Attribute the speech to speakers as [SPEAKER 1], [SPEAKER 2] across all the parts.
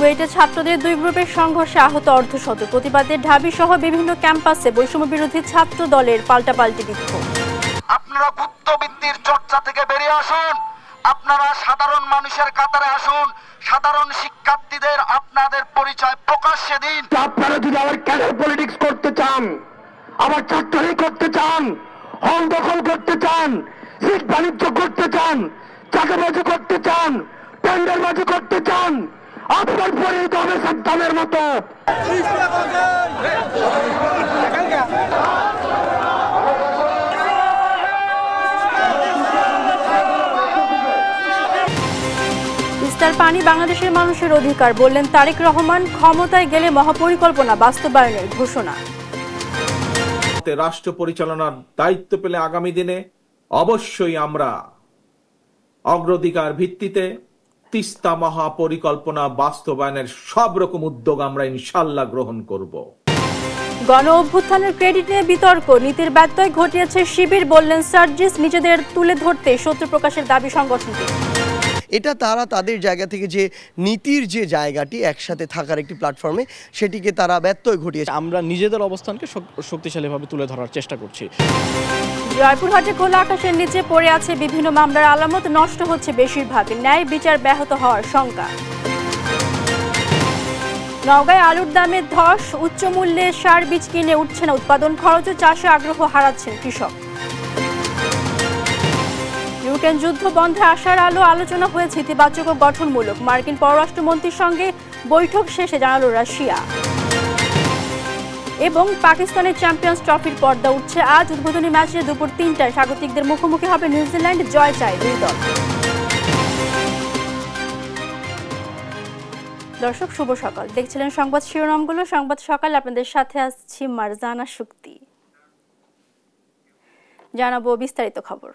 [SPEAKER 1] কুয়েটে ছাত্রদের দুই গ্রুপের সংঘর্ষে আহত অর্ধশত। প্রতিবাদে ঢাবি সহ বিভিন্ন ক্যাম্পাসে বৈষম্য বিরোধী ছাত্র দলের পাল্টাপাল্টি বিক্ষোভ।
[SPEAKER 2] আপনারা গুপ্তবৃত্তির চর্চা থেকে বেরিয়ে আসুন, আপনারা সাধারণ মানুষের কাতারে আসুন, সাধারণ শিক্ষার্থীদের আপনাদের পরিচয় প্রকাশ্যে দিন।
[SPEAKER 3] আপনারা যদি আবার ক্যাডার পলিটিক্স করতে চান, আবার চাকরি করতে চান, হল দখল করতে চান, সিট বাণিজ্য করতে চান, চাঁদাবাজি করতে চান, টেন্ডারবাজি করতে চান, আপনার পরিণত হবে সাদ্দামের মতো।
[SPEAKER 1] তিস্তার পানি বাংলাদেশের মানুষের অধিকার, বললেন তারেক রহমান। ক্ষমতায় গেলে মহাপরিকল্পনা বাস্তবায়নের ঘোষণা।
[SPEAKER 4] রাষ্ট্র পরিচালনার দায়িত্ব পেলে আগামী দিনে অবশ্যই আমরা অগ্রাধিকার ভিত্তিতে তিস্তা মহাপরিকল্পনা বাস্তবায়নের সব রকম উদ্যোগ আমরা ইনশাআল্লাহ গ্রহণ করব।
[SPEAKER 1] গণ অভ্যুত্থানের ক্রেডিট নিয়ে বিতর্ক, নীতির ব্যত্যয় ঘটিয়েছে শিবির, বললেন সার্জিস। নিজেদের তুলে ধরতে শত্রু প্রকাশের দাবি সংগঠনটি।
[SPEAKER 5] এটা তারা তাদের জায়গা থেকে যে নীতির যে জায়গাটি একসাথে থাকার একটি প্ল্যাটফর্মে, সেটিকে তারা ব্যত্যয় ঘটিয়েছে।
[SPEAKER 6] আমরা নিজেদের অবস্থানকে শক্তিশালীভাবে তুলে ধরার চেষ্টা করছি।
[SPEAKER 1] জয়পুরহাটে খোলা আকাশের নিচে পড়ে আছে বিভিন্ন মামলার আলামত, নষ্ট হচ্ছে বেশিরভাগ, ন্যায় বিচার ব্যাহত হওয়ার শঙ্কা। নওগাঁয় আলুর দামে ধস, উচ্চ মূল্যে সার বীজ কিনে উঠছে না উৎপাদন খরচ, চাষে আগ্রহ হারাচ্ছেন কৃষক। ইউক্রেন যুদ্ধ বন্ধে আসার আলো, আলোচনা হয়েছে ইতিবাচক ও গঠনমূলক। মার্কিন পররাষ্ট্রমন্ত্রীর সঙ্গে বৈঠক শেষে জানালো রাশিয়া। এবং পাকিস্তানের চ্যাম্পিয়ন্স ট্রফির পর্দা উঠছে আজ। উদ্বোধনী ম্যাচে দুপুর ৩টায় স্বাগতিকদের মুখোমুখি হবে নিউজিল্যান্ড। জয় চায় দুই দল। দর্শক শুভ সকাল, দেখছিলেন সংবাদ শিরোনামগুলো। সংবাদ সকাল আপনাদের সাথে আসছি মারজানা শুক্তি। জানাবো বিস্তারিত খবর।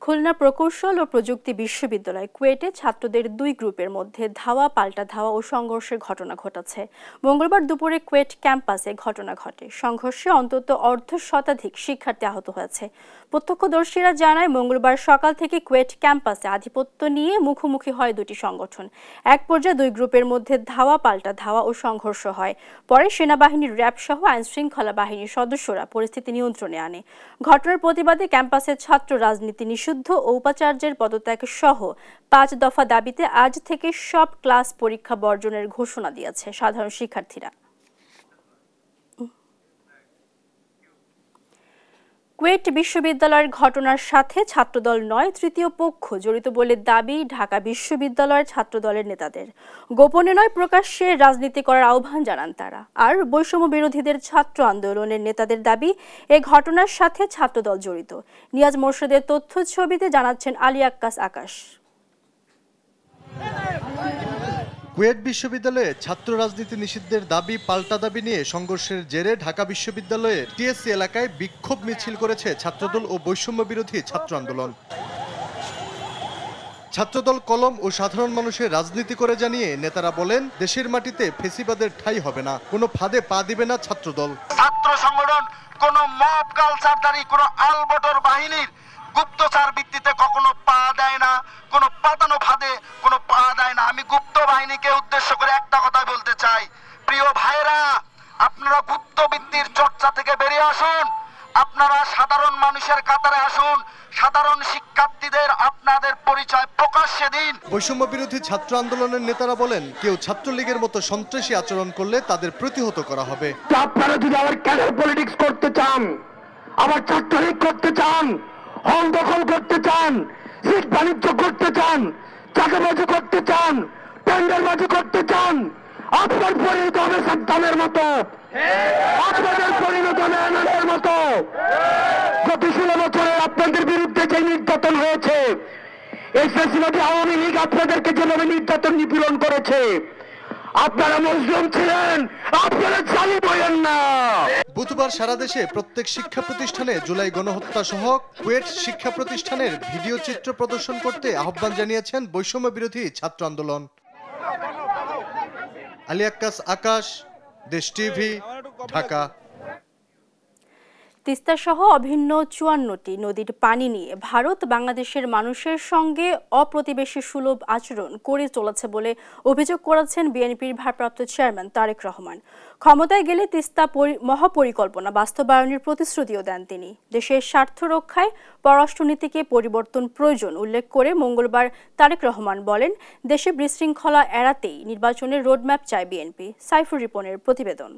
[SPEAKER 1] খুলনা প্রকৌশল ও প্রযুক্তি বিশ্ববিদ্যালয় কুয়েটে ছাত্রদের দুই গ্রুপের মধ্যে ধাওয়া পাল্টা ধাওয়া ও সংঘর্ষের ঘটনা ঘটেছে। মঙ্গলবার দুপুরে কুয়েট ক্যাম্পাসে ঘটনা ঘটে। সংঘর্ষে অন্তত অর্ধশতাধিক শিক্ষার্থী আহত হয়েছে। প্রত্যক্ষদর্শীরা জানায়, মঙ্গলবার সকাল থেকে কুয়েট ক্যাম্পাসে আধিপত্য নিয়ে মুখোমুখি হয় দুটি সংগঠন। এক পর্যায়ে দুই গ্রুপের মধ্যে ধাওয়া পাল্টা ধাওয়া ও সংঘর্ষ হয়। পরে সেনাবাহিনীর র্যাব সহ আইনশৃঙ্খলা বাহিনীর সদস্যরা পরিস্থিতি নিয়ন্ত্রণে আনে। ঘটনার প্রতিবাদে ক্যাম্পাসের ছাত্র রাজনীতি নিষিদ্ধ ও উপাচার্যের পদত্যাগ সহ ৫ দফা দাবিতে আজ থেকে সব ক্লাস পরীক্ষা বর্জনের ঘোষণা দিয়েছে সাধারণ শিক্ষার্থীরা। কুয়েট বিশ্ববিদ্যালয়ের ঘটনার সাথে ছাত্রদল নয়, তৃতীয় পক্ষ জড়িত বলে দাবি ঢাকা বিশ্ববিদ্যালয়ের ছাত্রদলের নেতাদের। গোপনে নয়, প্রকাশ্যে রাজনীতি করার আহ্বান জানান তারা। আর বৈষম্য বিরোধীদের ছাত্র আন্দোলনের নেতাদের দাবি, এ ঘটনার সাথে ছাত্রদল জড়িত। নিয়াজ মোর্শেদের তথ্য ছবিতে জানাচ্ছেন আলী আক্কাস আকাশ।
[SPEAKER 7] কুয়েট বিশ্ববিদ্যালয়ে ছাত্র রাজনীতি নিষিদ্ধের দাবি পাল্টা দাবি নিয়ে সংঘর্ষের জেরে ঢাকা বিশ্ববিদ্যালয়ের টিএসসি এলাকায় বিক্ষোভ মিছিল করেছে ছাত্রদল ও বৈষম্য বিরোধী ছাত্র আন্দোলন। ছাত্রদল কলম ও সাধারণ মানুষের রাজনীতি করে জানিয়ে নেতারা বলেন, দেশের মাটিতে ফেসিবাদের ঠাঁই হবে না, কোনো ফাঁদে পা দিবে না ছাত্রদল।
[SPEAKER 2] ছাত্র সংগঠন কোন মব কালচারধারী কোন আলবটর বাহিনীর গুপ্তচার ভিত্তিতে কখনো পা দেয় না, কোনো পাতানো ফাঁদে কোনো পা দেয় না। আমি গুপ্ত বাহিনীকে উদ্দেশ্য করে একটা কথা বলতে চাই, প্রিয় ভাইরা, আপনারা গুপ্তবৃত্তির চর্চা থেকে বেরিয়ে আসুন, আপনারা সাধারণ মানুষের কাতারে আসুন, সাধারণ শিক্ষার্থীদের আপনাদের পরিচয় প্রকাশ্যে দিন।
[SPEAKER 7] বৈষম্য বিরোধী ছাত্র আন্দোলনের নেতারা বলেন, কেউ ছাত্রলীগের মতো সন্ত্রাসী আচরণ করলে তাদের প্রতিহত করা হবে।
[SPEAKER 3] আপনারা যদি আবার ক্যাডার পলিটিক্স করতে চান, আবার চাকরি করতে চান, হল দখল করতে চান, সিট বাণিজ্য করতে চান, চাঁদাবাজি করতে চান, টেন্ডারবাজি করতে চান, আপনার পরিণত হবে সাদ্দামের মতো, আপনাদের পরিণত হবে আনাদের মতো। গত 16 বছরে আপনাদের বিরুদ্ধে যে নির্যাতন হয়েছে, এই ফ্যাসিবাদী আওয়ামী লীগ আপনাদেরকে যেভাবে নির্যাতন নিপীড়ন করেছে, আপনারা মজলুম ছিলেন, আপনারা চালু বলেন না।
[SPEAKER 7] বুধবার সারা দেশে প্রত্যেক শিক্ষা প্রতিষ্ঠানে জুলাই গণহত্যা সহ কুয়েট শিক্ষা প্রতিষ্ঠানের ভিডিও চিত্র প্রদর্শন করতে আহ্বান জানিয়েছেন বৈষম্য বিরোধী ছাত্র আন্দোলন। আলী আক্কাস আকাশ, দেশ টিভি, ঢাকা।
[SPEAKER 1] তিস্তা সহ অভিন্ন ৫৪টি নদীর পানি নিয়ে ভারত বাংলাদেশের মানুষের সঙ্গে অপ্রতিবেশী সুলভ আচরণ করে চলেছে বলে অভিযোগ করেছেন বিএনপির ভারপ্রাপ্ত চেয়ারম্যান তারেক রহমান। ক্ষমতায় গেলে তিস্তা মহাপরিকল্পনা বাস্তবায়নের প্রতিশ্রুতিও দেন তিনি। দেশের স্বার্থ রক্ষায় পররাষ্ট্রনীতিকে পরিবর্তন প্রয়োজন উল্লেখ করে মঙ্গলবার তারেক রহমান বলেন, দেশে বিশৃঙ্খলা এড়াতেই নির্বাচনের রোডম্যাপ চায় বিএনপি। সাইফুর রিপনের প্রতিবেদন।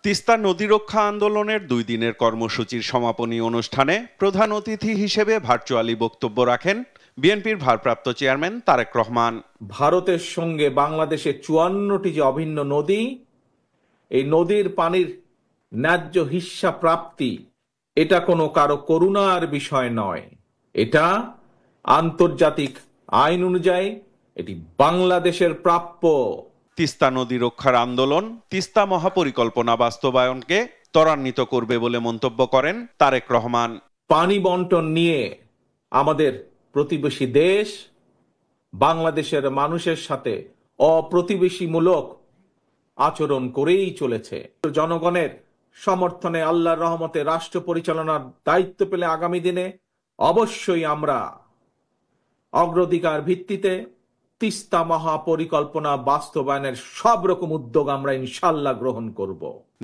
[SPEAKER 8] তিস্তা নদী রক্ষা আন্দোলনের 2 দিনের কর্মসূচির সমাপনী অনুষ্ঠানে প্রধান অতিথি হিসেবে ভার্চুয়ালি বক্তব্য রাখেন বিএনপির ভারপ্রাপ্ত চেয়ারম্যান তারেক রহমান।
[SPEAKER 4] ভারতের সঙ্গে বাংলাদেশের ৫৪টি যে অভিন্ন নদী, এই নদীর পানির ন্যায্য হিস্সা প্রাপ্তি এটা কোনো কারো করুণার বিষয় নয়, এটা আন্তর্জাতিক আইন অনুযায়ী এটি বাংলাদেশের প্রাপ্য।
[SPEAKER 8] তিস্তা নদী রক্ষার আন্দোলন তিস্তা মহাপরিকল্পনা বাস্তবায়নকে ত্বরান্বিত করবে বলে মন্তব্য করেন তারেক রহমান।
[SPEAKER 4] পানি বন্টন নিয়ে আমাদের প্রতিবেশী দেশ বাংলাদেশের মানুষের সাথে অপ্রতিবেশীমূলক আচরণ করেই চলেছে। জনগণের সমর্থনে আল্লাহর রহমতে রাষ্ট্র পরিচালনার দায়িত্ব পেলে আগামী দিনে অবশ্যই আমরা অগ্রাধিকার ভিত্তিতে তিস্তা মহাপরিকল্পনা বাস্তবায়নের সব রকম উদ্যোগ আমরা ইনশাল্লাহ গ্রহণ করব।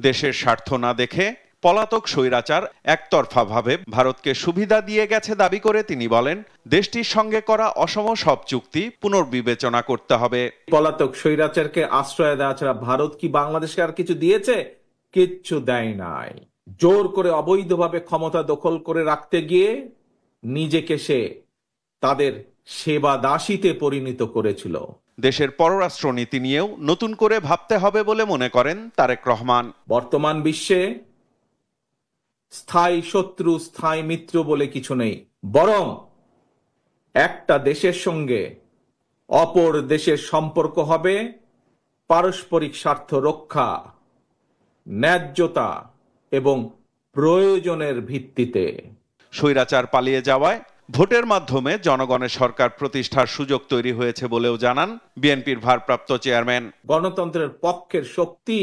[SPEAKER 8] দেশের স্বার্থ না দেখে পলাতক স্বৈরাচার একতরফাভাবে ভারতকে সুবিধা দিয়ে গেছে দাবি করে তিনি বলেন, দেশটির সঙ্গে করা অসম সব চুক্তি পুনর্বিবেচনা করতে হবে।
[SPEAKER 4] পলাতক স্বৈরাচারকে আশ্রয় দেওয়া ছাড়া ভারত কি বাংলাদেশকে আর কিছু দিয়েছে? কিচ্ছু দেয় নাই। জোর করে অবৈধভাবে ক্ষমতা দখল করে রাখতে গিয়ে নিজেকে সে তাদের সেবা দাসীতে পরিণত করেছিল।
[SPEAKER 8] দেশের পররাষ্ট্রনীতি নিয়েও নতুন করে ভাবতে হবে বলে মনে করেন তারেক রহমান।
[SPEAKER 4] বর্তমান বিশ্বে স্থায়ী শত্রু স্থায়ী মিত্র বলে কিছু নেই, বরং একটা দেশের সঙ্গে অপর দেশের সম্পর্ক হবে পারস্পরিক স্বার্থ রক্ষা, ন্যায্যতা এবং প্রয়োজনের ভিত্তিতে।
[SPEAKER 8] স্বৈরাচার পালিয়ে যাওয়ায় ভোটের মাধ্যমে জনগণের সরকার প্রতিষ্ঠার সুযোগ তৈরি হয়েছে বলেও জানান বিএনপির ভারপ্রাপ্ত চেয়ারম্যান।
[SPEAKER 4] গণতন্ত্রের পক্ষের শক্তি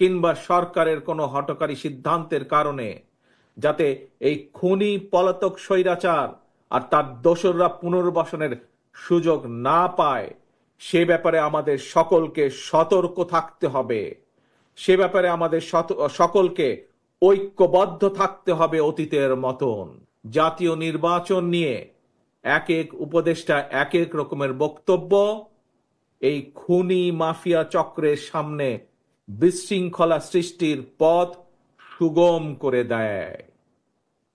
[SPEAKER 4] কিংবা সরকারের কোনো হঠকারী সিদ্ধান্তের কারণে যাতে এই খুনি পলাতক স্বৈরাচার আর তার দোসররা পুনর্বাসনের সুযোগ না পায়, সে ব্যাপারে আমাদের সকলকে সতর্ক থাকতে হবে। সে ব্যাপারে আমাদের সকলকে ঐক্যবদ্ধ থাকতে হবে অতীতের মতন। জাতীয় নির্বাচন নিয়ে এক এক উপদেষ্টা এক এক রকমের বক্তব্য এই খুনি মাফিয়া চক্রের সামনে বিশৃঙ্খলা সৃষ্টির পথ সুগম করে দেয়।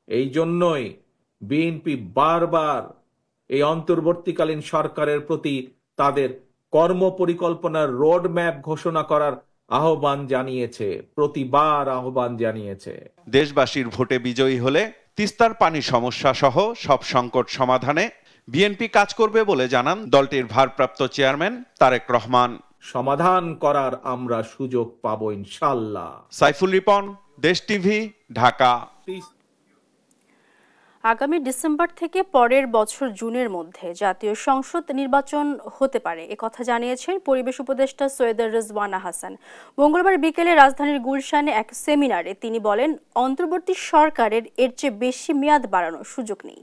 [SPEAKER 4] এই জন্যই বিএনপি বারবার এই অন্তর্বর্তীকালীন সরকারের প্রতি তাদের কর্মপরিকল্পনার রোডম্যাপ ঘোষণা করার আহ্বান জানিয়েছে, প্রতিবার আহ্বান জানিয়েছে।
[SPEAKER 8] দেশবাসীর ভোটে বিজয়ী হলে তিস্তার পানি সমস্যা সহ সব সংকট সমাধানে বিএনপি কাজ করবে বলে জানান দলটির ভারপ্রাপ্ত চেয়ারম্যান তারেক রহমান।
[SPEAKER 4] সমাধান করার আমরা সুযোগ পাবো ইনশাআল্লাহ।
[SPEAKER 8] সাইফুল রিপন, দেশ টিভি, ঢাকা।
[SPEAKER 1] আগামী ডিসেম্বর থেকে পরের বছর জুনের মধ্যে জাতীয় সংসদ নির্বাচন হতে পারে, একথা জানিয়েছেন পরিবেশ উপদেষ্টা সৈয়দ রিজওয়ানা হাসান। মঙ্গলবার বিকেলে রাজধানীর গুলশানে এক সেমিনারে তিনি বলেন, অন্তর্বর্তী সরকারের এর চেয়ে বেশি মেয়াদ বাড়ানোর সুযোগ নেই।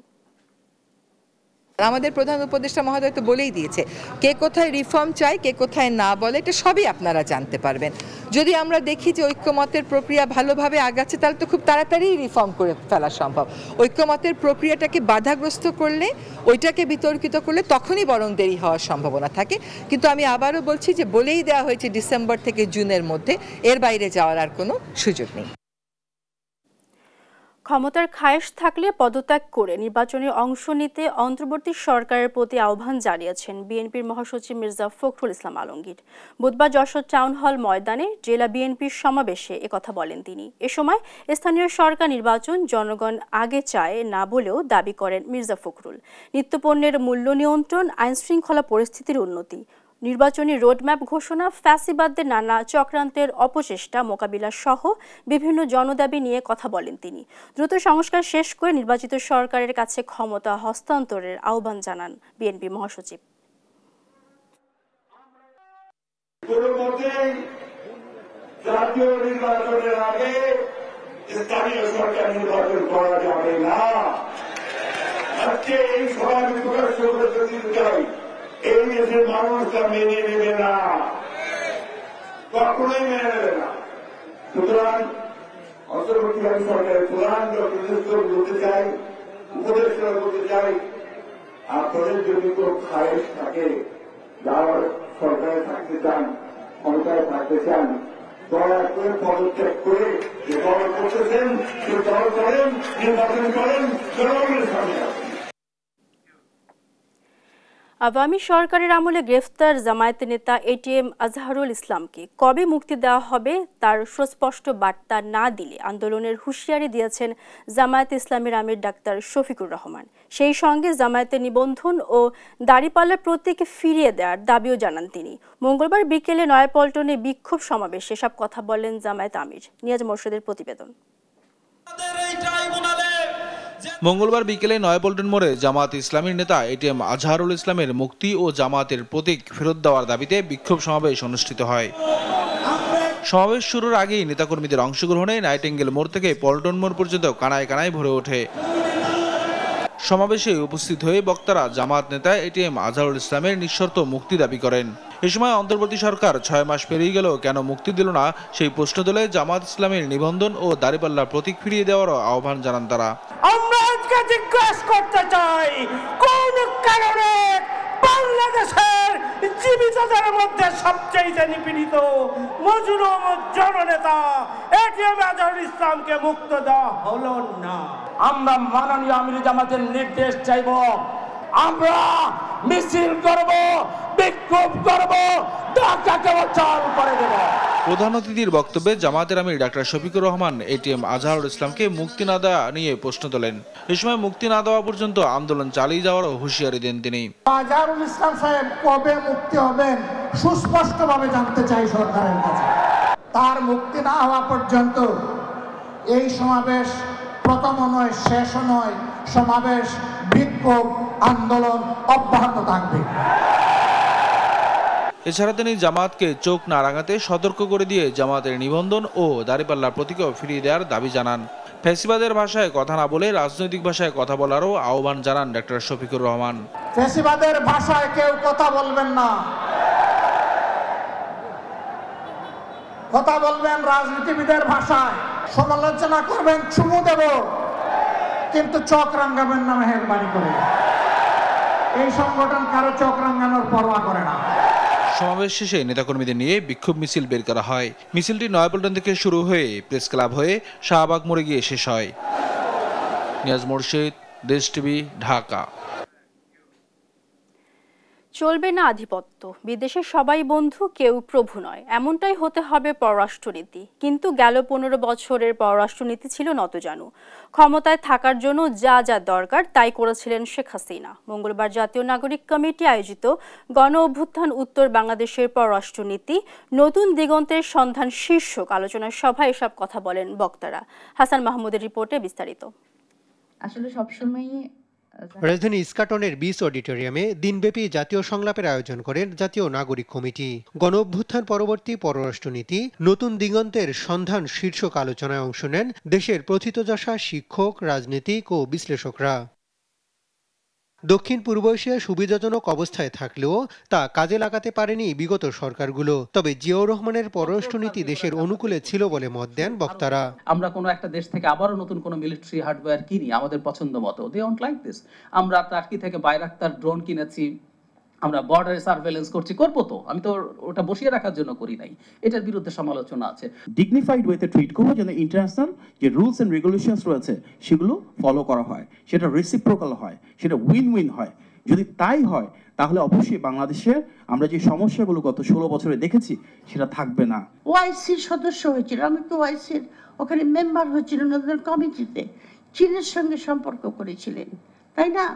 [SPEAKER 9] আমাদের প্রধান উপদেষ্টা মহোদয় তো বলেই দিয়েছে, কে কোথায় রিফর্ম চায়, কে কোথায় না বলে, এটা সবই আপনারা জানতে পারবেন। যদি আমরা দেখি যে ঐক্যমতের প্রক্রিয়া ভালোভাবে আগাচ্ছে, তাহলে তো খুব তাড়াতাড়ি রিফর্ম করে ফেলা সম্ভব। ঐক্যমতের প্রক্রিয়াটাকে বাধাগ্রস্ত করলে, ওইটাকে বিতর্কিত করলে তখনই বরং দেরি হওয়ার সম্ভাবনা থাকে। কিন্তু আমি আবারও বলছি যে বলেই দেওয়া হয়েছে ডিসেম্বর থেকে জুনের মধ্যে, এর বাইরে যাওয়ার আর কোনো সুযোগ নেই।
[SPEAKER 1] ক্ষমতার খায়েশ থাকলে পদত্যাগ করে নির্বাচনে অংশ নিতে অন্তর্বর্তী সরকারের প্রতি আহ্বান জানিয়েছেন বিএনপির মহাসচিব মির্জা ফখরুল ইসলাম আলমগীর। বুধবার যশোর টাউন হল ময়দানে জেলা বিএনপির সমাবেশে একথা বলেন তিনি। এ সময় স্থানীয় সরকার নির্বাচন জনগণ আগে চায় না বলেও দাবি করেন মির্জা ফখরুল। নিত্যপণ্যের মূল্য নিয়ন্ত্রণ, আইনশৃঙ্খলা পরিস্থিতির উন্নতি, নির্বাচনী রোডম্যাপ ঘোষণা, ফ্যাসিবাদদের নানা চক্রান্তের অপচেষ্টা মোকাবিলা সহ বিভিন্ন জনদাবি নিয়ে কথা বলেন তিনি। দ্রুত সংস্কার শেষ করে নির্বাচিত সরকারের কাছে ক্ষমতা হস্তান্তরের আহ্বান জানান বিএনপি মহাসচিব।
[SPEAKER 3] জাতীয় নির্বাচনের আগে স্থানীয় সরকার নির্বাচন করা যাবে না। আজকে এই সভায় প্রকাশ করে দিতে চাই, এই দেশের মানুষটা মেনে নেবে না, কখনোই মেনে নেবে না। সুতরাং অন্তর্বর্তীকালীন সরকারের প্রধান বলতে চাই, উপদেষ্টা বলতে চাই, আপনাদের যদি কোনো খায়েশ থাকে, যারা সরকারে থাকতে চান, ক্ষমতায় থাকতে চান, দয়া করে পদত্যাগ করে যে দল করতেছেন সে দল করেন, নির্বাচন করেন, জনগণের সামনে আসেন।
[SPEAKER 1] আওয়ামী সরকারের আমলে গ্রেফতার জামায়াত নেতা এটিএম আজহারুল ইসলামকে কবে মুক্তি দেওয়া হবে তার সুস্পষ্ট বার্তা না দিলে আন্দোলনের হুঁশিয়ারি দিয়েছেন জামায়াত ইসলামের আমির ডাক্তার শফিকুর রহমান। সেই সঙ্গে জামায়াতের নিবন্ধন ও দাড়িপাল্লার প্রতীক ফিরিয়ে দেওয়ার দাবিও জানান তিনি। মঙ্গলবার বিকেলে নয়াপল্টনে বিক্ষোভ সমাবেশে এসব কথা বলেন জামায়াত আমির। নিয়াজ মোর্শেদের প্রতিবেদন।
[SPEAKER 10] মঙ্গলবার বিকেলে নয়াপল্টন মোড়ে জামায়াত ইসলামীর নেতা এটিএম আজহারুল ইসলামের মুক্তি ও জামায়াতের প্রতীক ফেরত দেওয়ার দাবিতে বিক্ষোভ সমাবেশ অনুষ্ঠিত হয়। সমাবেশ শুরুর আগেই নেতাকর্মীদের অংশগ্রহণে নাইটিঙ্গেল মোড় থেকে পল্টন মোড় পর্যন্ত কানায় কানায় ভরে ওঠে। সমাবেশে উপস্থিত হয়ে বক্তারা জামায়াত নেতা এটিএম আজহারুল ইসলামের নিঃশর্ত মুক্তি দাবি করেন। এ সময় অন্তর্বর্তী সরকার 6 মাস পেরিয়ে গেল কেন মুক্তি দিল না সেই প্রশ্ন তুলে জামায়াত ইসলামের নিবন্ধন ও দাড়িপাল্লার প্রতীক ফিরিয়ে দেওয়ারও আহ্বান জানান তারা।
[SPEAKER 11] আমরা আজকে জিজ্ঞাসা করতে চাই, কোন কারণে বাংলাদেশের জীবিতদের মধ্যে সবচেয়ে নিপীড়িত মজলুম জননেতা এটিএম আজহারুল ইসলামকে মুক্ত দেওয়া হলো না? আমরা মাননীয় আমির জামাতের নির্দেশ চাইব, আমরা মিছিল করব, বিক্ষোভ করব, ঢাকাকে অচল করে দেব।
[SPEAKER 10] প্রধান অতিথির বক্তব্যে জামায়াতের আমির ডাক্তার শফিকুর রহমান এটিএম আজহারুল ইসলামকে মুক্তি না দেওয়া নিয়ে প্রশ্ন তোলেন। এ সময় মুক্তি না দেওয়া পর্যন্ত আন্দোলন চালিয়ে যাওয়ারও হুঁশিয়ারি দেন তিনি।
[SPEAKER 11] আজহারুল ইসলাম সাহেব কবে মুক্তি হবেন সুস্পষ্টভাবে জানতে চাই সরকারের কাছে। তার মুক্তি না হওয়া পর্যন্ত এই সমাবেশ প্রথম নয়, শেষও নয়, সমাবেশ, বিক্ষোভ, আন্দোলন অব্যাহত থাকবে।
[SPEAKER 10] এছাড়া তিনি জামায়াতকে চোখ না রাঙাতে সতর্ক করে দিয়ে জামায়াতের নিবন্ধন ও দাড়িপাল্লার প্রতীকও ফিরিয়ে দেওয়ার দাবি জানান। ফ্যাসিবাদের ভাষায় কথা না বলে রাজনৈতিক ভাষায় কথা বলারও আহ্বান জানান ডাক্তার শফিকুর রহমান।
[SPEAKER 11] ফ্যাসিবাদের ভাষায় কেউ কথা বলবেন না, কথা বলবেন রাজনীতিবিদের ভাষায়, সমালোচনা করবেন, চুমু দেব, কিন্তু চোখ রাঙাবেন না মেহেরবানি করে। এই সংগঠন কারো চোখ রাঙানোর পরোয়া করে না।
[SPEAKER 10] সমাবেশ শেষে নেতাকর্মীদের নিয়ে বিক্ষোভ মিছিল বের করা হয়। মিছিলটি নয়াপল্টন থেকে শুরু হয়ে প্রেস ক্লাব হয়ে শাহবাগ মোড়ে গিয়ে শেষ হয়। নিয়াজ মোর্শেদ, দেশ টিভি, ঢাকা।
[SPEAKER 1] চলবে না আধিপত্য, বিদেশে সবাই বন্ধু, কেউ প্রভু নয়, এমনটাই হতে হবে পররাষ্ট্রনীতি। কিন্তু গেল 15 বছরের পররাষ্ট্রনীতি ছিল নতজানু। ক্ষমতায় থাকার জন্য যা যা দরকার তাই করেছিলেন শেখ হাসিনা। মঙ্গলবার জাতীয় নাগরিক কমিটি আয়োজিত গণ অভ্যুত্থান উত্তর বাংলাদেশের পররাষ্ট্রনীতি নতুন দিগন্তের সন্ধান শীর্ষক আলোচনা সভায় এসব কথা বলেন বক্তারা। হাসান মাহমুদের রিপোর্টে বিস্তারিত।
[SPEAKER 12] আসলে সবসময়
[SPEAKER 13] রাজধানী ইস্কাটনের বিস অডিটোরিয়ামে দিনব্যাপী জাতীয় সংলাপের আয়োজন করেন জাতীয় নাগরিক কমিটি। গণ অভ্যুত্থান পরবর্তী পররাষ্ট্রনীতি নতুন দিগন্তের সন্ধান শীর্ষক আলোচনায় অংশ নেন দেশের প্রথিতযশা শিক্ষক, রাজনীতিক ও বিশ্লেষকরা। দক্ষিণ পূর্ব এশিয়া সুবিধাজনক অবস্থায় থাকলেও তা কাজে লাগাতে পারেনি বিগত সরকারগুলো। তবে জিয়াউর রহমানের পররাষ্ট্রনীতি দেশের অনুকূলে ছিল বলে মত দেন বক্তারা।
[SPEAKER 14] আমরা কোনো একটা দেশ থেকে আবারও নতুন কোনো মিলিটারি হার্ডওয়্যার কিনি আমাদের পছন্দ মতো, দে ডোন্ট লাইক দিস। আমরা টার্কি থেকে বাইরাক্তার ড্রোন কিনেছি, আমরা বর্ডারে সার্ভেলেন্স করছি, করবো তো, আমি তো ওটা বসিয়ে রাখার জন্য করি নাই। এটার বিরুদ্ধে সমালোচনা আছে।
[SPEAKER 15] ডিগনিফাইড ওয়েতে ট্রিট করবো, যেন ইন্টারন্যাশনাল যে রুলস এন্ড রেগুলেশনস রয়েছে সেগুলো ফলো করা হয়, সেটা রেসিপ্রোকাল হয়, সেটা উইন উইন হয়। যদি তাই হয় তাহলে অবশ্যই বাংলাদেশের আমরা যে সমস্যাগুলো গত 16 বছরে দেখেছি সেটা থাকবে না।
[SPEAKER 16] ওআইসির সদস্য হয়েছিল, আমি তো ওআইসির ওখানে মেম্বার হয়েছিলেন ওদের কমিটিতে, চীনের সঙ্গে সম্পর্ক করেছিলেন, তাই না?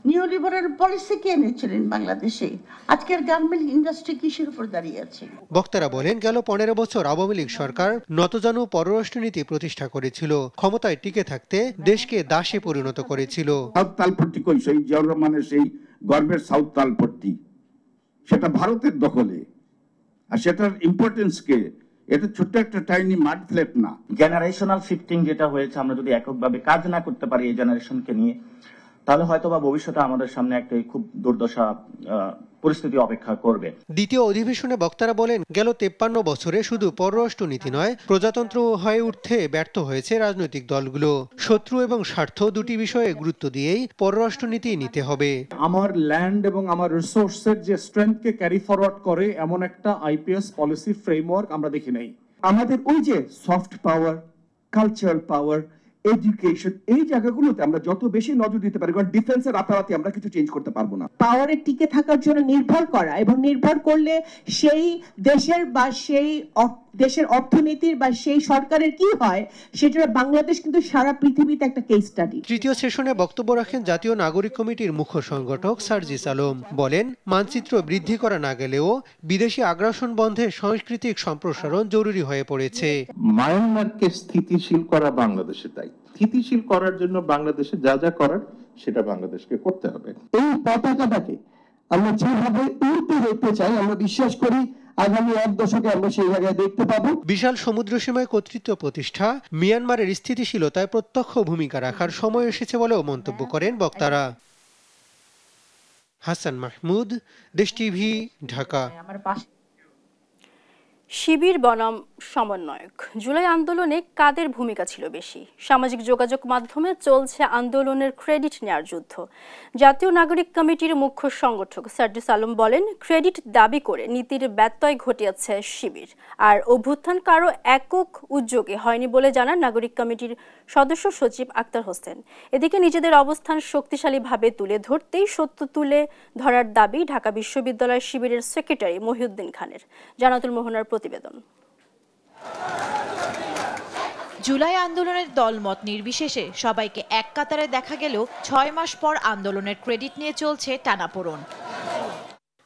[SPEAKER 16] নিউলিবারাল পলিসি কে এনেছিলেন বাংলাদেশে? আজকের গার্মেন্ট ইন্ডাস্ট্রি কিসের উপর দাঁড়িয়ে আছে?
[SPEAKER 13] বক্তারা বলেন, গেল 15 বছর আওয়ামী লীগ সরকার নতজানু পররাষ্ট্রনীতি প্রতিষ্ঠা করেছিল। ক্ষমতায় টিকে থাকতে দেশকে দাসে পরিণত করেছিল।
[SPEAKER 17] সাউথ তালপট্টি কই, সেই জিয়াউর রহমানের সেই গর্বের সাউথ তালপট্টি, সেটা ভারতের দখলে, আর সেটার ইম্পর্টেন্সকে এটা ছোট্ট একটা টাইনি মাড ফ্ল্যাট না।
[SPEAKER 18] জেনারেশনাল শিফটিং যেটা হয়েছে, আমরা যদি এককভাবে কাজ না করতে পারি এই জেনারেশনকে নিয়ে, তাহলে হয়তো বা ভবিষ্যতে আমাদের সামনে একটা খুব দুর্দশা পরিস্থিতি অপেক্ষা করবে।
[SPEAKER 13] দ্বিতীয় অধিবেশনে বক্তারা বলেন, গেল 53 বছরে শুধু পররাষ্ট্রনীতি নয়, প্রজাতন্ত্র হয়ে উঠতে ব্যর্থ হয়েছে রাজনৈতিক দলগুলো। শত্রু এবং স্বার্থ দুটি বিষয়ে গুরুত্ব দিয়েই পররাষ্ট্রনীতি নিতে হবে।
[SPEAKER 19] আমার ল্যান্ড এবং আমার রিসোর্সের যে স্ট্রেংথকে ক্যারি ফরওয়ার্ড করে এমন একটা আইপিএস পলিসি ফ্রেমওয়ার্ক আমরা দেখি নাই।
[SPEAKER 17] আমাদের ওই যে সফট পাওয়ার, কালচারাল পাওয়ার, এডুকেশন, এই জায়গাগুলোতে আমরা যত বেশি নজর দিতে পারি, কারণ ডিফেন্সের রাতারাতি আমরা কিছু চেঞ্জ করতে পারবো না।
[SPEAKER 20] পাওয়ারে টিকে থাকার জন্য নির্ভর করা, এবং নির্ভর করলে সেই দেশের বা সেই দেশের অর্থনীতির বা সেই সরকারের কি হয়, সেটা বাংলাদেশ কিন্তু সারা পৃথিবীতে একটা কেস স্টাডি।
[SPEAKER 13] তৃতীয় সেশনে বক্তব্য রাখেন জাতীয় নাগরিক কমিটির মুখ্য সংগঠক সার্জিস আলম। বলেন, মানচিত্র বৃদ্ধি করা না গেলেও বিদেশি আগ্রাসন বন্ধে সাংস্কৃতিক সম্প্রসারণ জরুরি হয়ে পড়েছে।
[SPEAKER 21] মায়ানমারকে স্থিতিশীল করা বাংলাদেশের দায়িত্ব। স্থিতিশীল করার জন্য বাংলাদেশে যা যা করার সেটা বাংলাদেশকে করতে হবে।
[SPEAKER 3] এই পতাকাটাকে আমরা যেভাবে উল্টে দেখতে চাই, আমরা বিশ্বাস করি আগামী 1 দশকে আমরা সেই জায়গায় দেখতে পাবো।
[SPEAKER 13] বিশাল সমুদ্র সীমায় কর্তৃত্ব প্রতিষ্ঠা, মিয়ানমারের স্থিতিশীলতায় প্রত্যক্ষ ভূমিকা রাখার সময় এসেছে বলেও মন্তব্য করেন বক্তারা। হাসান মাহমুদ, দেশ টিভি, ঢাকা।
[SPEAKER 1] শিবির বনাম সমন্বয়ক, জুলাই আন্দোলনে কাদের ভূমিকা ছিল বেশি? সামাজিক যোগাযোগ মাধ্যমে চলছে আন্দোলনের ক্রেডিট নেয়ার যুদ্ধ। জাতীয় নাগরিক কমিটির মুখ্য সংগঠক সার্জিস আলম বলেন, ক্রেডিট দাবি করে নীতির ব্যত্যয় ঘটিয়েছে শিবির, আর অভ্যুত্থান কারো একক উদ্যোগে হয়নি বলে জানান নাগরিক কমিটির সদস্য সচিব আক্তার হোসেন। এদিকে নিজেদের অবস্থান শক্তিশালীভাবে তুলে ধরতেই সত্য তুলে ধরার দাবি ঢাকা বিশ্ববিদ্যালয় শিবিরের সেক্রেটারি মহিউদ্দিন খানের। জানাতুল মোহনার প্রতিবেদন।
[SPEAKER 22] জুলাই আন্দোলনের দলমত নির্বিশেষে সবাইকে এক কাতারে দেখা গেলেও 6 মাস পর আন্দোলনের ক্রেডিট নিয়ে চলছে টানাপোড়েন।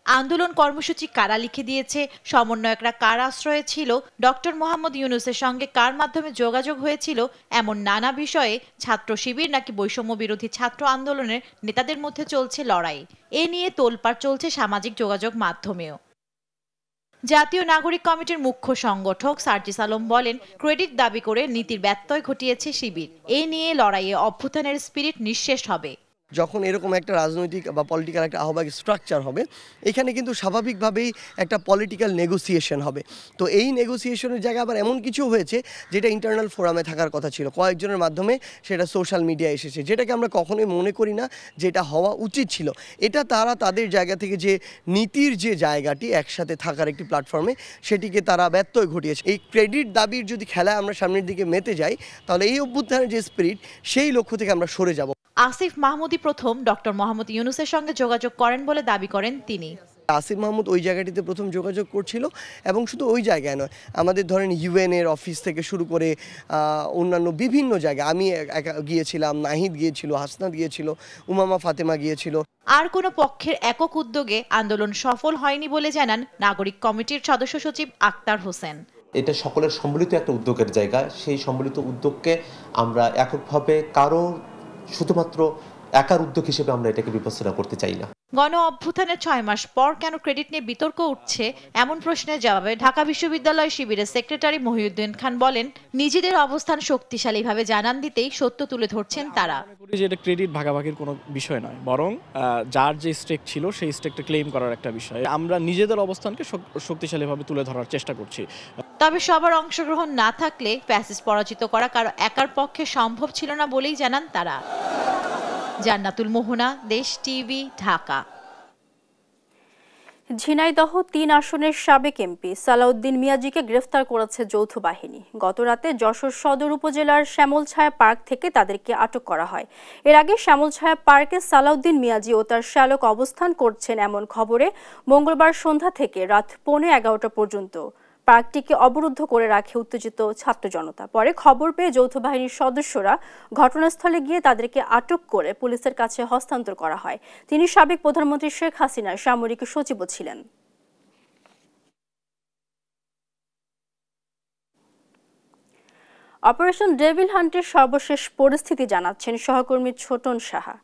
[SPEAKER 22] আন্দোলন কর্মসূচি কারা লিখে দিয়েছে, সমন্বয়করা কার আশ্রয়ে ছিল, ডক্টর মোহাম্মদ ইউনূসের সঙ্গে কার মাধ্যমে যোগাযোগ হয়েছিল, এমন নানা বিষয়ে ছাত্র শিবির নাকি বৈষম্য বিরোধী ছাত্র আন্দোলনের নেতাদের মধ্যে চলছে লড়াই। এ নিয়ে তোলপাড় চলছে সামাজিক যোগাযোগ মাধ্যমেও। জাতীয় নাগরিক কমিটির মুখ্য সংগঠক সার্জিস আলম বলেন, ক্রেডিট দাবি করে নীতির ব্যত্যয় ঘটিয়েছে শিবির। এ নিয়ে লড়াইয়ে অভ্যুত্থানের স্পিরিট নিঃশেষ হবে।
[SPEAKER 5] যখন এরকম একটা রাজনৈতিক বা পলিটিক্যাল একটা আহ্বায়ক স্ট্রাকচার হবে, এখানে কিন্তু স্বাভাবিকভাবেই একটা পলিটিক্যাল নেগোসিয়েশন হবে। তো এই নেগোসিয়েশনের জায়গায় আবার এমন কিছু হয়েছে যেটা ইন্টারনাল ফোরামে থাকার কথা ছিল, কয়েকজনের মাধ্যমে সেটা সোশ্যাল মিডিয়ায় এসেছে, যেটাকে আমরা কখনোই মনে করি না যেটা হওয়া উচিত ছিল। এটা তারা তাদের জায়গা থেকে যে নীতির যে জায়গাটি একসাথে থাকার একটি প্ল্যাটফর্মে, সেটিকে তারা ব্যত্যয় ঘটিয়েছে। এই ক্রেডিট দাবির যদি খেলায় আমরা সামনের দিকে মেতে যাই, তাহলে এই অভ্যুত্থানের যে স্পিরিট, সেই লক্ষ্য থেকে আমরা সরে যাব।
[SPEAKER 22] আসিফ মাহমুদই প্রথম ডক্টর মোহাম্মদ ইউনূসের সঙ্গে যোগাযোগ করেন বলে দাবি করেন তিনি।
[SPEAKER 5] আসিফ মাহমুদ ওই জায়গাটিতে প্রথম যোগাযোগ করছিল, এবং শুধু ওই জায়গায় নয়, আমাদের ধরেন ইউএনের অফিস থেকে শুরু করে অন্যান্য বিভিন্ন জায়গায় আমি গিয়েছিলাম, নাহিদ গিয়েছিল, হাসনাত গিয়েছিল, উমামা ফাতেমা গিয়েছিল।
[SPEAKER 22] আর কোনো পক্ষের একক উদ্যোগে আন্দোলন সফল হয়নি বলে জানান নাগরিক কমিটির সদস্য সচিব আক্তার হোসেন।
[SPEAKER 23] এটা সকলের সম্মিলিত একটা উদ্যোগের জায়গা। সেই সম্মিলিত উদ্যোগকে আমরা এককভাবে কারো শুধুমাত্র একার উদ্যোগ হিসেবে আমরা এটাকে বিবেচনা করতে চাই না।
[SPEAKER 22] গণ অভ্যুত্থানের 6 মাস পর কেন ক্রেডিট নিয়ে বিতর্ক উঠছে, এমন প্রশ্নের জবাবে ঢাকা বিশ্ববিদ্যালয় শিবিরের সেক্রেটারি মহিউদ্দিন খান বলেন, নিজেদের অবস্থান শক্তিশালীভাবে জানান দিতেই সত্য তুলে ধরছেন তারা।
[SPEAKER 6] এটা ক্রেডিট ভাগাভাগির কোনো বিষয় নয়, বরং যার যে স্টেক ছিল সেই স্টেকটা ক্লেম করার একটা বিষয়। আমরা নিজেদের অবস্থানকে শক্তিশালীভাবে তুলে ধরার চেষ্টা করছি।
[SPEAKER 22] তবে সবার অংশগ্রহণ না থাকলে ফ্যাসিস্ট পরাজিত করা কারো একার পক্ষে সম্ভব ছিল না বলেই জানান তারা। জান্নাতুল মোহনা, দেশ টিভি, ঢাকা।
[SPEAKER 1] ঝিনাইদহ 3 আসনের সাবেক এমপি সালাউদ্দিন মিয়াজিকে গ্রেফতার করেছে যৌথ বাহিনী। গতরাতে যশোর সদর উপজেলার শ্যামলছায়া পার্ক থেকে তাদেরকে আটক করা হয়। এর আগে শ্যামলছায়া পার্কে সালাউদ্দিন মিয়াজি ও তার শ্যালক অবস্থান করছেন এমন খবরে মঙ্গলবার সন্ধ্যা থেকে রাত 11:15 পর্যন্ত পার্কটিকে অবরুদ্ধ করে রাখে উত্তেজিত ছাত্র জনতা। পরে খবর পেয়ে যৌথ বাহিনীর সদস্যরা ঘটনাস্থলে গিয়ে তাদেরকে আটক করে পুলিশের কাছে হস্তান্তর করা হয়। তিনি সাবেক প্রধানমন্ত্রী শেখ হাসিনার সামরিক সচিবও ছিলেন। অপারেশন ডেভিল হান্টের সর্বশেষ পরিস্থিতি জানাচ্ছেন সহকর্মী ছোটন সাহা।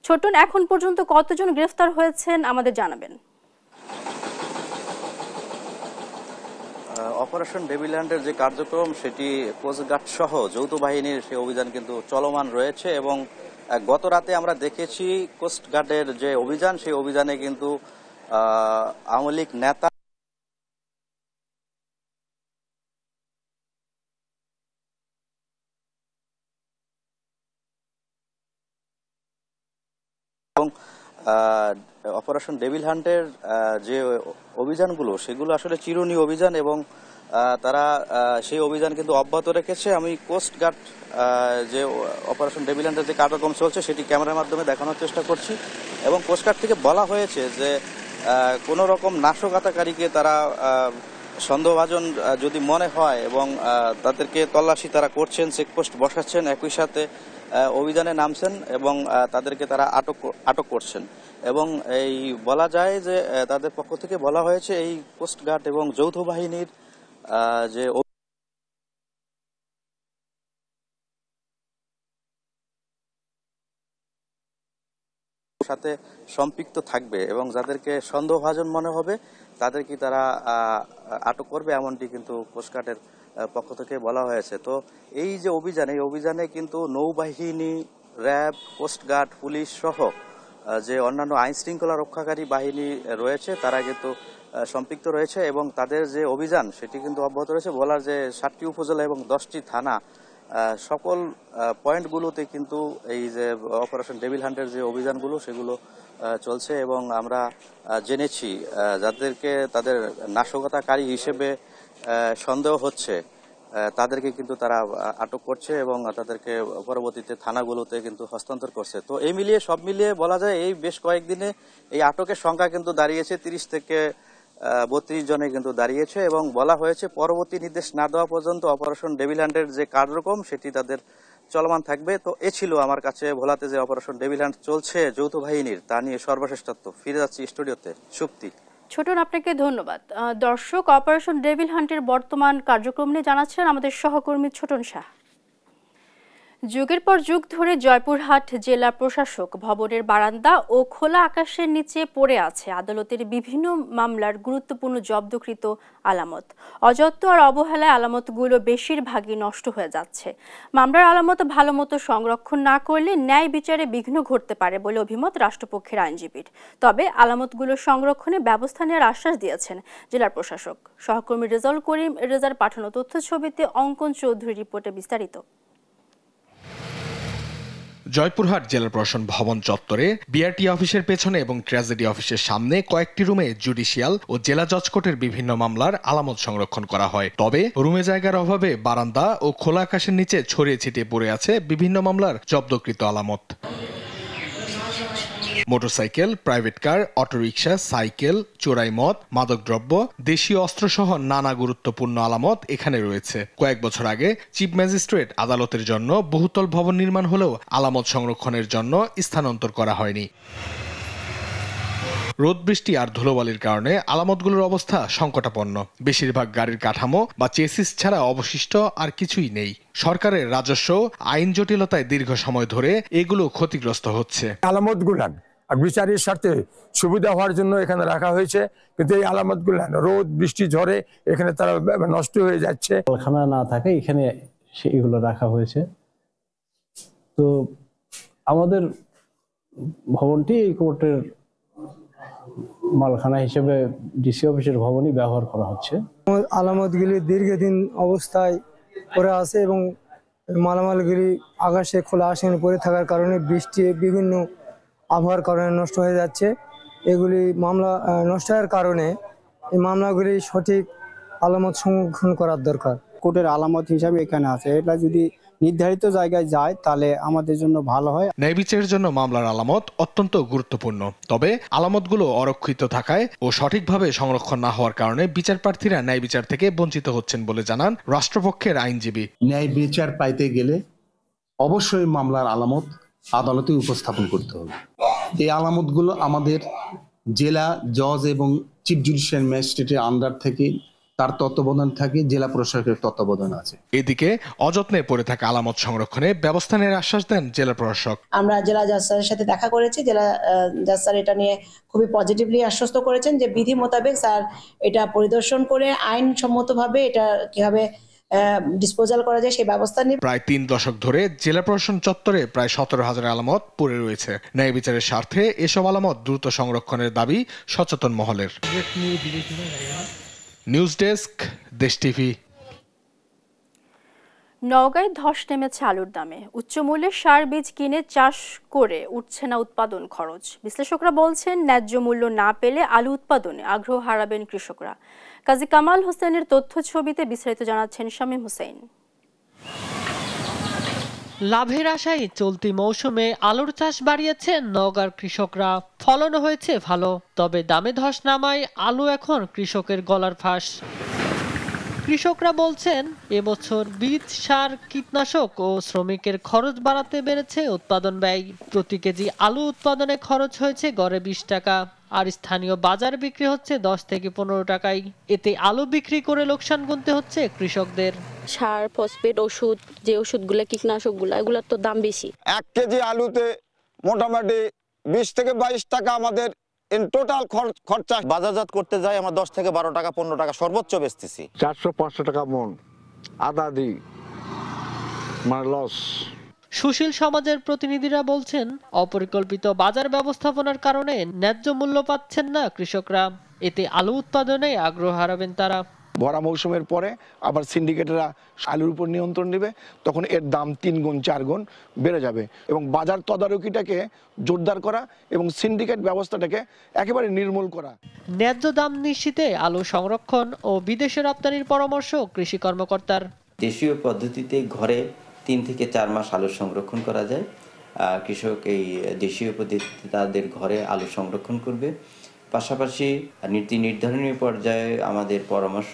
[SPEAKER 1] ছোটন, এখন পর্যন্ত কতজন গ্রেফতার হয়েছেন আমাদের জানাবেন।
[SPEAKER 2] অপারেশন ডেভিল হান্টের যে কার্যক্রম সেটি কোস্টগার্ড সহ যৌথ বাহিনীর সেই অভিযান কিন্তু চলমান রয়েছে এবং গত রাতে আমরা দেখেছি কোস্টগার্ডের যে অভিযান সেই অভিযানে কিন্তু আওয়ামী লীগ নেতা এবং অপারেশন ডেভিল হান্টের যে অভিযানগুলো সেগুলো আসলে চিরুনি অভিযান এবং তারা সেই অভিযান কিন্তু অব্যাহত রেখেছে। আমি কোস্টগার্ড যে অপারেশন ডেভিল হান্টের যে কার্যক্রম চলছে সেটি ক্যামেরার মাধ্যমে দেখানোর চেষ্টা করছি এবং কোস্টগার্ড থেকে বলা হয়েছে যে কোনো রকম নাশকতাকারীকে তারা সন্দেহভাজন যদি মনে হয় এবং তাদেরকে তল্লাশি তারা করছেন, চেকপোস্ট বসাচ্ছেন, একই সাথে অভিযানে নামছেন এবং তাদেরকে তারা আটক করছেন এবং এই বলা যায় যে তাদের পক্ষ থেকে বলা হয়েছে এই কোস্টগার্ড এবং যৌথ বাহিনীর যে সাথে সম্পৃক্ত থাকবে এবং যাদেরকে সন্দেহভাজন মনে হবে তাদেরকে তারা আটক করবে এমনটি কিন্তু কোস্টগার্ডের পক্ষ থেকে বলা হয়েছে। তো এই যে অভিযান, এই অভিযানে কিন্তু নৌবাহিনী, র্যাব, কোস্টগার্ড, পুলিশ সহ যে অন্যান্য আইন শৃঙ্খলা রক্ষাকারী বাহিনী রয়েছে তারা কিন্তু সম্পৃক্ত রয়েছে এবং তাদের যে অভিযান সেটি কিন্তু অব্যাহত রয়েছে। বলার যে 7টি উপজেলা এবং 10টি থানা সকল পয়েন্টগুলোতে কিন্তু এই যে অপারেশন ডেভিল হান্টের যে অভিযানগুলো সেগুলো চলছে এবং আমরা জেনেছি যাদেরকে তাদের নাশকতাকারী হিসেবে সন্দেহ হচ্ছে তাদেরকে কিন্তু তারা আটক করছে এবং তাদেরকে পরবর্তীতে থানাগুলোতে কিন্তু হস্তান্তর করছে। তো এই মিলিয়ে সব মিলিয়ে বলা যায় এই বেশ কয়েকদিনে এই আটকের সংখ্যা কিন্তু দাঁড়িয়েছে 30 থেকে 32 জনে কিন্তু দাঁড়িয়েছে এবং বলা হয়েছে পরবর্তী নির্দেশ না দেওয়া পর্যন্ত অপারেশন ডেভিল হান্টের যে কার্যক্রম সেটি তাদের চলমান থাকবে। তো এ ছিল আমার কাছে ভোলাতে যে অপারেশন ডেভিল হান্ট চলছে যৌথ বাহিনীর তা নিয়ে সর্বশেষ তথ্য। ফিরে যাচ্ছি স্টুডিওতে। সুপ্তি।
[SPEAKER 1] ছোটন, আপনাকে ধন্যবাদ। দর্শক, অপারেশন ডেভিল হান্টের বর্তমান কার্যক্রম নিয়ে জানাচ্ছেন আমাদের সহকর্মী ছোটন শাহ। যুগের পর যুগ ধরে জয়পুরহাট জেলা প্রশাসক ভবনের বারান্দা ও খোলা আকাশের নিচে পড়ে আছে আদালতের বিভিন্ন মামলার গুরুত্বপূর্ণ জব্দকৃত আলামত। অযত্ন আর অবহেলায় আলামতগুলো বেশিরভাগই নষ্ট হয়ে যাচ্ছে। মামলার আলামত ভালোমতো সংরক্ষণ না করলে ন্যায় বিচারে বিঘ্ন ঘটতে পারে বলে অভিমত রাষ্ট্রপক্ষের আইনজীবীর। তবে আলামতগুলো সংরক্ষণে ব্যবস্থা নেওয়ার আশ্বাস দিয়েছেন জেলার প্রশাসক। সহকর্মী রেজাউল করিম রেজার পাঠানো তথ্য ছবিতে অঙ্কন চৌধুরী রিপোর্টে বিস্তারিত।
[SPEAKER 4] জয়পুরহাট জেলা প্রশাসন ভবন চত্বরে বিআরটি অফিসের পেছনে এবং ট্র্যাজেডি অফিসের সামনে কয়েকটি রুমে জুডিশিয়াল ও জেলা জজ কোর্টের বিভিন্ন মামলার আলামত সংরক্ষণ করা হয়। তবে রুমে জায়গার অভাবে বারান্দা ও খোলা আকাশের নিচে ছড়িয়ে ছিটিয়ে পড়ে আছে বিভিন্ন মামলার জব্দকৃত আলামত। Motorcycle, private car, autorickshaw, cycle, চোরাই মদ, মাদকদ্রব্য, দেশীয় অস্ত্রসহ নানা গুরুত্বপূর্ণ আলামত এখানে রয়েছে। কয়েক বছর আগে চিফ ম্যাজিস্ট্রেট আদালতের জন্য বহুতল ভবন নির্মাণ হলেও আলামত সংরক্ষণের জন্য স্থানান্তর করা হয়নি। রোদ, বৃষ্টি আর ধুলোবালির কারণে আলামতগুলোর অবস্থা সংকটাপন্ন। বেশিরভাগ গাড়ির কাঠামো বা চেসিস ছাড়া অবশিষ্ট আর কিছুই নেই। সরকারের রাজস্ব, আইন জটিলতায় দীর্ঘ সময় ধরে এগুলো ক্ষতিগ্রস্ত হচ্ছে।
[SPEAKER 7] আলামতগুলান বিচারের স্বার্থে সুবিধা হওয়ার জন্য এখানে রাখা হয়েছে, কিন্তু এই আলামতগুলান রোদ, বৃষ্টি, ঝড়ে এখানে তারা নষ্ট হয়ে যাচ্ছে।
[SPEAKER 24] কারখানা না থাকে এখানে সেগুলো রাখা হয়েছে। তো আমাদের ভবনটি এই কোর্টের মালখানা হিসেবে ডিসি অফিসের ভবনই ব্যবহার করা হচ্ছে।
[SPEAKER 25] আলামতগুলি দীর্ঘদিন অবস্থায় পড়ে আছে এবং মালামালগুলি আকাশে খোলা আকাশে পড়ে থাকার কারণে বৃষ্টি বিভিন্ন আবহাওয়ার কারণে নষ্ট হয়ে যাচ্ছে। এগুলি মামলা নষ্ট হওয়ার কারণে এই মামলাগুলি সঠিক আলামত সংরক্ষণ করার দরকার।
[SPEAKER 24] কোর্টের আলামত হিসাবে এখানে আছে, এটা যদি নির্ধারিত জায়গায় যায় তাহলে আমাদের জন্য ভালো হয়।
[SPEAKER 4] ন্যায় বিচারের জন্য মামলার আলামত অত্যন্ত গুরুত্বপূর্ণ। তবে আলামতগুলো অরক্ষিত থাকায় ও সঠিকভাবে সংরক্ষণ না হওয়ার কারণে বিচার প্রার্থীরা ন্যায় বিচার থেকে বঞ্চিত হচ্ছেন বলে জানান রাষ্ট্রপক্ষের আইনজীবী।
[SPEAKER 26] ন্যায় বিচার পাইতে গেলে অবশ্যই মামলার আলামত আদালতে উপস্থাপন করতে হবে। এই আলামতগুলো আমাদের জেলা জজ এবং চিফ জুডিশিয়াল ম্যাজিস্ট্রেটের আন্ডার থেকে তার তত্ত্বাবধান থাকে, জেলা প্রশাসকের তত্ত্বাবধান আছে।
[SPEAKER 4] এদিকে অযত্নে পড়ে থাকা আলামত সংরক্ষণে ব্যবস্থা নেওয়ার আশ্বাস দেন জেলা প্রশাসক।
[SPEAKER 8] আমরা জেলা জাজ স্যারের সাথে দেখা করেছি, জেলা জাজ স্যার এটা নিয়ে খুবই পজিটিভলি আশ্বস্ত করেছেন যে বিধি মোতাবেক স্যার এটা পরিদর্শন করে আইনসম্মতভাবে এটা কিভাবে ডিসপোজাল করা যায় সেই ব্যবস্থা নিয়ে।
[SPEAKER 4] প্রায় 3 দশক ধরে জেলা প্রশাসন চত্বরে প্রায় 17,000 আলামত পড়ে রয়েছে। ন্যায় বিচারের স্বার্থে এসব আলামত দ্রুত সংরক্ষণের দাবি সচেতন মহলের। নিউজ ডেস্ক, দেশ টিভি।
[SPEAKER 1] নওগাঁয় ধস নেমেছে আলুর দামে। উচ্চ মূল্যের সার বীজ কিনে চাষ করে উঠছে না উৎপাদন খরচ। বিশ্লেষকরা বলছেন ন্যায্য মূল্য না পেলে আলু উৎপাদনে আগ্রহ হারাবেন কৃষকরা। কাজী কামাল হোসেনের তথ্য ছবিতে বিস্তারিত জানাচ্ছেন শামীম হোসেন।
[SPEAKER 9] লাভের আশায় চলতি মৌসুমে আলুর চাষ বাড়িয়েছেন নওগাঁর কৃষকরা। ফলনও হয়েছে ভালো, তবে দামে ধস নামায় আলু এখন কৃষকের গলার ফাঁস। কৃষকরা বলছেন এবছর বীজ, সার, কীটনাশক ও শ্রমিকের খরচ বাড়াতে বেড়েছে উৎপাদন ব্যয়। প্রতি কেজি আলু উৎপাদনে খরচ হয়েছে গড়ে 20 টাকা, আর স্থানীয় বাজার বিক্রি হচ্ছে 10 থেকে 15 টাকায়। এতে আলু বিক্রি করে লোকসান গুনতে হচ্ছে কৃষকদের।
[SPEAKER 10] সার, ফসফেট, ওষুধ, যে ওষুধগুলো, কীটনাশকগুলো, এগুলোর তো দাম বেশি।
[SPEAKER 11] 1 কেজি আলুতে মোটামুটি 20 থেকে 22 টাকা আমাদের ইন টোটাল খরচা। বাজারজাত করতে যাই আমরা 10 থেকে 12 টাকা, 15 টাকা সর্বোচ্চ বেচতেছি।
[SPEAKER 12] 400-500 টাকা মন আদা দিই, মানে লস।
[SPEAKER 9] সুশীল সমাজের প্রতিনিধিরা বলছেন অপরিকল্পিত বাজার ব্যবস্থাপনার কারণে ন্যায্য মূল্য পাচ্ছেন না কৃষকরা। এতে আলু উৎপাদনে আগ্রহ হারাবেন তারা।
[SPEAKER 12] ভরা মৌসুমের পরে আবার সিন্ডিকেটরা আলুর উপর নিয়ন্ত্রণ নেবে, তখন এর দাম 3 গুণ 4 গুণ বেড়ে যাবে। এবং বাজার তদারকিটাকে জোরদার করা এবং সিন্ডিকেট ব্যবস্থাটাকে একেবারে নির্মূল করা।
[SPEAKER 9] ন্যায্য দাম নিশ্চিতে আলু সংরক্ষণ ও বিদেশে রপ্তানির পরামর্শ কৃষি কর্মকর্তার।
[SPEAKER 14] দেশীয় পদ্ধতিতে ঘরে 3 থেকে 4 মাস আলু সংরক্ষণ করা যায়। কৃষক এই দেশীয় পদ্ধতিতে তাদের ঘরে আলু সংরক্ষণ করবে। পাশাপাশি নীতি নির্ধারণী পর্যায়ে আমাদের পরামর্শ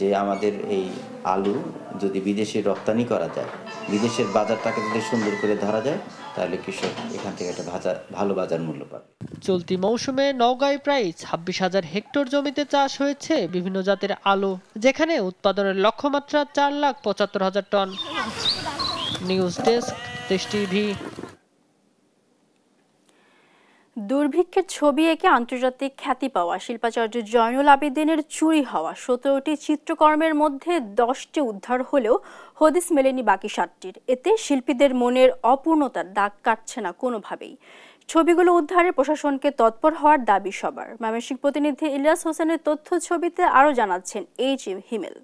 [SPEAKER 14] যে আমাদের এই আলু যদি বিদেশে রপ্তানি করা যায়, বিদেশের বাজারটাকে যদি সুন্দর করে ধরা যায়, তাহলে কৃষক এখান থেকে একটা ভালো বাজার মূল্য পাবে।
[SPEAKER 9] চলতি মৌসুমে নওগাঁয় প্রায় 26,000 হেক্টর জমিতে চাষ হয়েছে বিভিন্ন জাতের আলু, যেখানে উৎপাদনের লক্ষ্যমাত্রা 4,75,000 টন। নিউজ ডেস্ক, দেশ টিভি।
[SPEAKER 1] দুর্ভিক্ষের ছবি এঁকে আন্তর্জাতিক খ্যাতি পাওয়া শিল্পাচার্য জয়নুল আবেদিনের চুরি হওয়া 17টি চিত্রকর্মের মধ্যে 10টি উদ্ধার হলেও হদিস মেলেনি বাকি 7টির। এতে শিল্পীদের মনের অপূর্ণতার দাগ কাটছে না কোনোভাবেই। ছবিগুলো উদ্ধারে প্রশাসনকে তৎপর হওয়ার দাবি সবার। ময়মনসিংহ প্রতিনিধি ইলিয়াস হোসেনের তথ্য ছবিতে আরও জানাচ্ছেন হিমেল।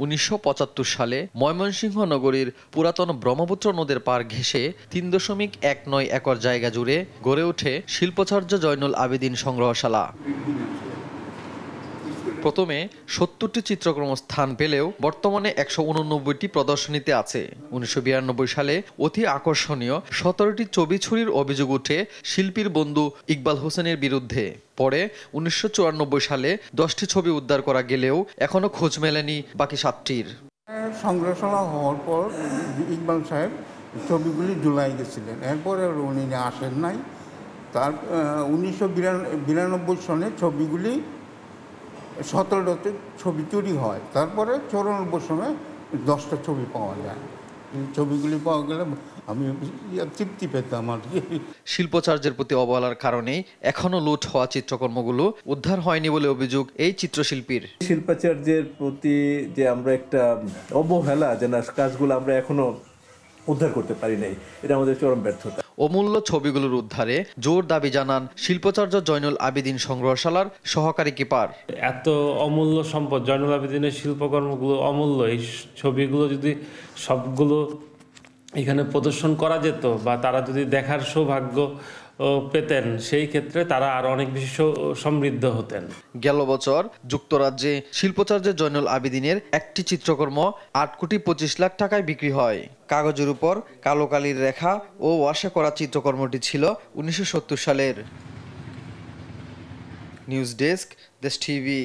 [SPEAKER 27] 1975 সালে ময়মনসিংহ নগরীর পুরাতন ব্রহ্মপুত্র নদের পার ঘেঁষে 3.19 একর জায়গা জুড়ে গড়ে ওঠে শিল্পাচার্য জয়নুল আবেদিন সংগ্রহশালা। প্রথমে 70টি চিত্রকর্ম স্থান পেলেও বর্তমানে 189টি প্রদর্শনীতে আছে। 1992 সালে অতি আকর্ষণীয় 17টি ছবি চুরির অভিযোগ উঠে শিল্পীর বন্ধু ইকবাল হোসেনের বিরুদ্ধে। পরে 1994 সালে 10টি ছবি উদ্ধার করা গেলেও এখনো খোঁজ মেলেনি বাকি 7টির।
[SPEAKER 28] সংগ্রহশালা হওয়ার পর ইকবাল সাহেব ছবিগুলি জুলাই গেছিলেন, এরপরে উনি আসেন নাই। তার 1992 সনে ছবিগুলি 17টি ছবি চুরি হয়। তারপরে 94 সময় 10টা ছবি পাওয়া যায়। ছবিগুলি পাওয়া গেলে আমি তৃপ্তি পেতাম আর কি।
[SPEAKER 27] শিল্পাচার্যের প্রতি অবহেলার কারণেই এখনো লুট হওয়া চিত্রকর্মগুলো উদ্ধার হয়নি বলে অভিযোগ এই চিত্রশিল্পীর।
[SPEAKER 29] শিল্পাচার্যের প্রতি যে আমরা একটা অবহেলা, যে কাজগুলো আমরা এখনো উদ্ধার করতে পারি নাই, এটা আমাদের চরম ব্যর্থতা।
[SPEAKER 27] অমূল্য ছবিগুলোর উদ্ধারে জোর দাবি জানান শিল্পাচার্য জয়নুল আবেদিন সংগ্রহশালার সহকারী কিপার।
[SPEAKER 30] এত অমূল্য সম্পদ, জয়নুল আবেদিনের শিল্পকর্মগুলো অমূল্য। এই ছবিগুলো যদি সবগুলো এখানে প্রদর্শন করা যেত বা তারা যদি দেখার সৌভাগ্য পেতেন, সেই ক্ষেত্রে তারা আরো অনেক বেশি সমৃদ্ধ হতেন।
[SPEAKER 27] গেল বছর যুক্তরাজ্যে শিল্পাচার্য জয়নুল আবেদিনের একটি চিত্রকর্ম 8,25,00,000 টাকায় বিক্রি হয়। কাগজের উপর কালো কালির রেখা ও ওয়াশে করা চিত্রকর্মটি ছিল 1970 সালের। নিউজ ডেস্ক, দেশ টিভি।